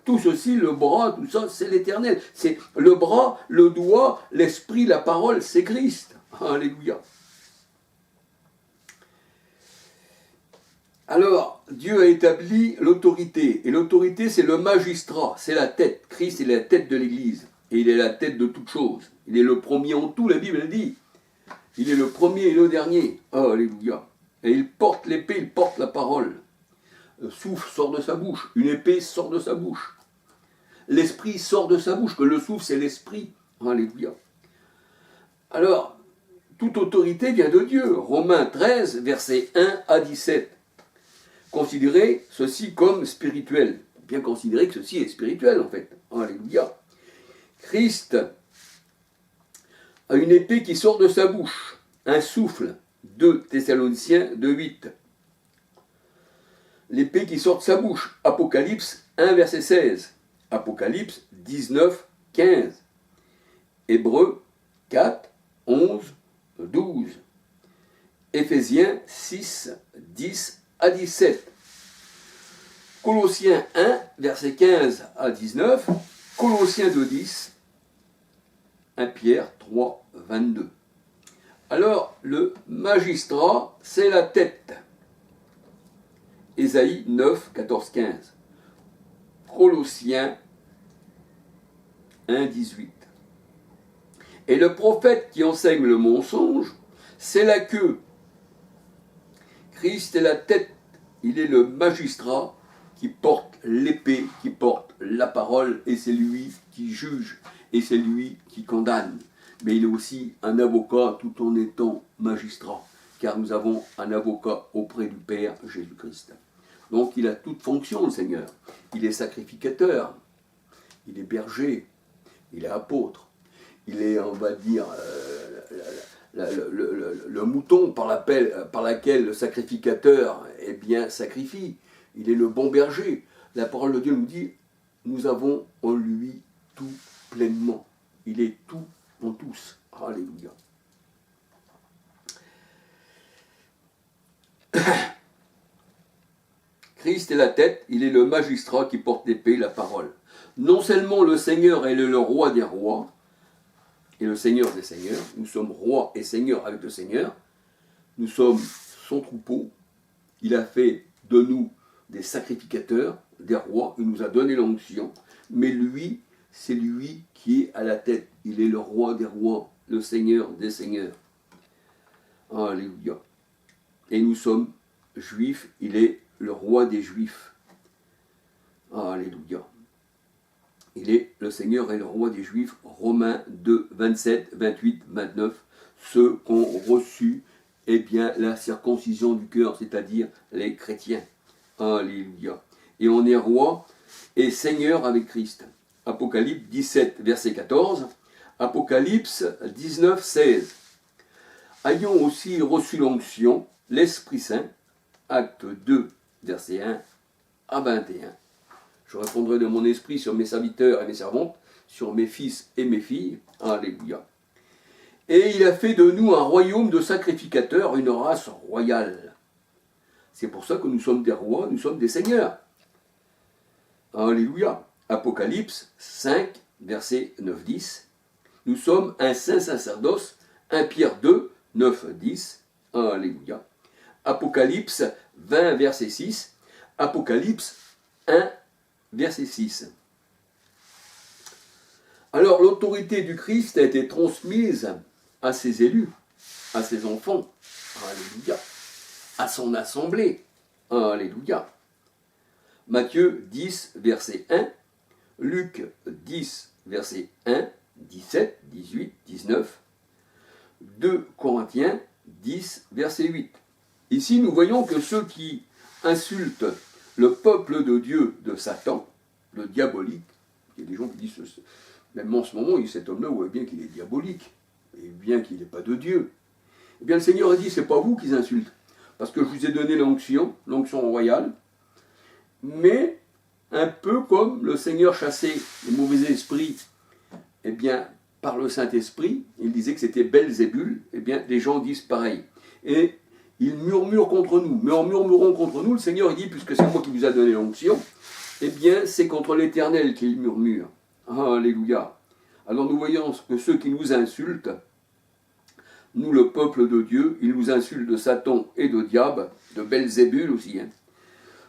Tout ceci, le bras, tout ça, c'est l'Éternel. C'est le bras, le doigt, l'esprit, la parole, c'est Christ. Alléluia. Alors, Dieu a établi l'autorité. Et l'autorité, c'est le magistrat, c'est la tête. Christ est la tête de l'Église. Et il est la tête de toutes choses. Il est le premier en tout, la Bible le dit. Il est le premier et le dernier. Alléluia. Et il porte l'épée, il porte la parole. Le souffle sort de sa bouche. Une épée sort de sa bouche. L'esprit sort de sa bouche. Que le souffle, c'est l'esprit. Alléluia. Alors, toute autorité vient de Dieu. Romains 13, versets 1 à 17. Considérez ceci comme spirituel. Bien considérer que ceci est spirituel, en fait. Alléluia. Christ a une épée qui sort de sa bouche. Un souffle. 2 Thessaloniciens 2,8. L'épée qui sort de sa bouche. Apocalypse 1, verset 16. Apocalypse 19, 15. Hébreux 4, 11, 12. Éphésiens 6, 10 à 17. Colossiens 1, verset 15 à 19. Colossiens 2, 10. 1 Pierre 3, 22. Alors, le magistrat, c'est la tête. Ésaïe 9, 14, 15. Colossiens 1, 18. Et le prophète qui enseigne le mensonge, c'est la queue. Christ est la tête, il est le magistrat qui porte l'épée, qui porte la parole, et c'est lui qui juge, et c'est lui qui condamne. Mais il est aussi un avocat tout en étant magistrat, car nous avons un avocat auprès du Père, Jésus-Christ. Donc il a toute fonction, le Seigneur. Il est sacrificateur, il est berger, il est apôtre, il est, on va dire, le mouton par laquelle le sacrificateur sacrifie. Il est le bon berger. La parole de Dieu nous dit, nous avons en lui tout pleinement. Il est tout en tous. Alléluia. Christ est la tête, il est le magistrat qui porte l'épée, la parole. Non seulement le Seigneur est le roi des rois, et le Seigneur des seigneurs, nous sommes rois et seigneurs avec le Seigneur, nous sommes son troupeau, il a fait de nous des sacrificateurs, des rois, il nous a donné l'onction, mais lui, c'est lui qui est à la tête, il est le roi des rois, le Seigneur des seigneurs. Alléluia. Et nous sommes juifs, il est le roi des juifs. Alléluia. Il est le Seigneur et le roi des juifs. Romains 2, 27, 28, 29. Ceux qui ont reçu la circoncision du cœur, c'est-à-dire les chrétiens. Alléluia. Et on est roi et Seigneur avec Christ. Apocalypse 17, verset 14. Apocalypse 19, 16. Ayons aussi reçu l'onction, l'Esprit Saint, acte 2, verset 1 à 21. Je répondrai de mon esprit sur mes serviteurs et mes servantes, sur mes fils et mes filles. Alléluia. Et il a fait de nous un royaume de sacrificateurs, une race royale. C'est pour ça que nous sommes des rois, nous sommes des seigneurs. Alléluia. Apocalypse 5, verset 9-10. Nous sommes un saint sacerdoce, 1 Pierre 2, 9-10. Alléluia. Apocalypse 20, verset 6. Apocalypse 1, verset 6. Alors l'autorité du Christ a été transmise à ses élus, à ses enfants. Alléluia. À son assemblée. Alléluia. Matthieu 10, verset 1. Luc 10, verset 1, 17, 18, 19. 2 Corinthiens 10, verset 8. Ici, nous voyons que ceux qui insultent le peuple de Dieu de Satan, le diabolique, il y a des gens qui disent, même en ce moment, cet homme-là, vous voyez bien qu'il est diabolique, et bien qu'il n'est pas de Dieu. Eh bien, le Seigneur a dit, c'est pas vous qu'ils insultent, parce que je vous ai donné l'onction royale, mais un peu comme le Seigneur chassait les mauvais esprits, eh bien, par le Saint-Esprit, il disait que c'était Belzébul, eh bien, les gens disent pareil. Et ils murmurent contre nous. Mais en murmurant contre nous, le Seigneur il dit, puisque c'est moi qui vous a donné l'onction, eh bien, c'est contre l'Éternel qu'il murmure. Alléluia. Alors nous voyons que ceux qui nous insultent, nous le peuple de Dieu, ils nous insultent de Satan et de diable, de Belzébul aussi.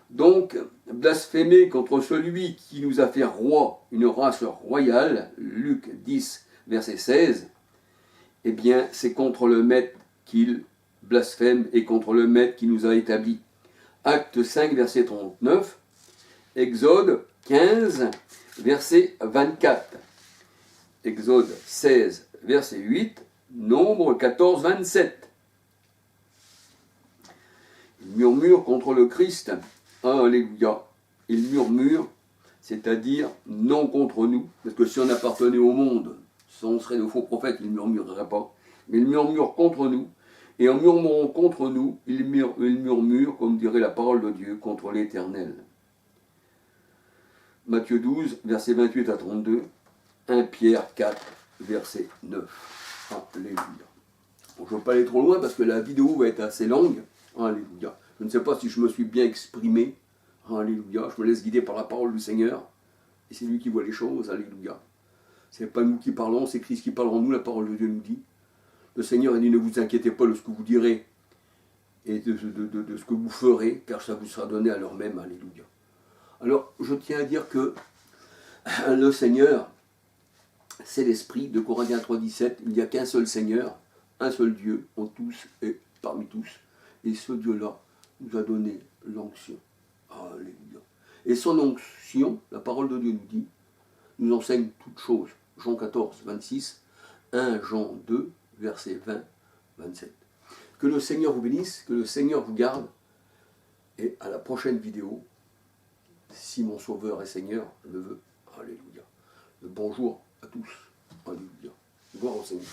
Donc, blasphémer contre celui qui nous a fait roi, une race royale, Luc 10, verset 16, eh bien, c'est contre le maître qu'il blasphème et contre le maître qui nous a établis. Acte 5, verset 39, Exode 15, verset 24, Exode 16, verset 8, Nombre 14, 27. Il murmure contre le Christ. Alléluia. Il murmure, c'est-à-dire non contre nous, parce que si on appartenait au monde, si on serait de faux prophètes, il ne murmurerait pas. Mais il murmure contre nous, et en murmurant contre nous, il murmure, comme dirait la parole de Dieu, contre l'Éternel. Matthieu 12, versets 28 à 32, 1 Pierre 4, verset 9. Alléluia. Bon, je ne veux pas aller trop loin parce que la vidéo va être assez longue. Alléluia. Je ne sais pas si je me suis bien exprimé. Alléluia. Je me laisse guider par la parole du Seigneur. Et c'est lui qui voit les choses. Alléluia. Ce n'est pas nous qui parlons, c'est Christ qui parle en nous. La parole de Dieu nous dit. Le Seigneur a dit, ne vous inquiétez pas de ce que vous direz et de ce que vous ferez, car ça vous sera donné à l'heure même. Alléluia. Alors, je tiens à dire que le Seigneur, c'est l'Esprit. De Corinthiens 3, 17, il n'y a qu'un seul Seigneur, un seul Dieu, en tous et parmi tous. Et ce Dieu-là nous a donné l'onction. Alléluia. Et son onction, la parole de Dieu nous dit, nous enseigne toutes choses. Jean 14, 26, 1 Jean 2, versets 20, 27. Que le Seigneur vous bénisse, que le Seigneur vous garde. Et à la prochaine vidéo, si mon Sauveur et Seigneur le veut. Alléluia. Le bonjour à tous. Alléluia. Gloire au Seigneur.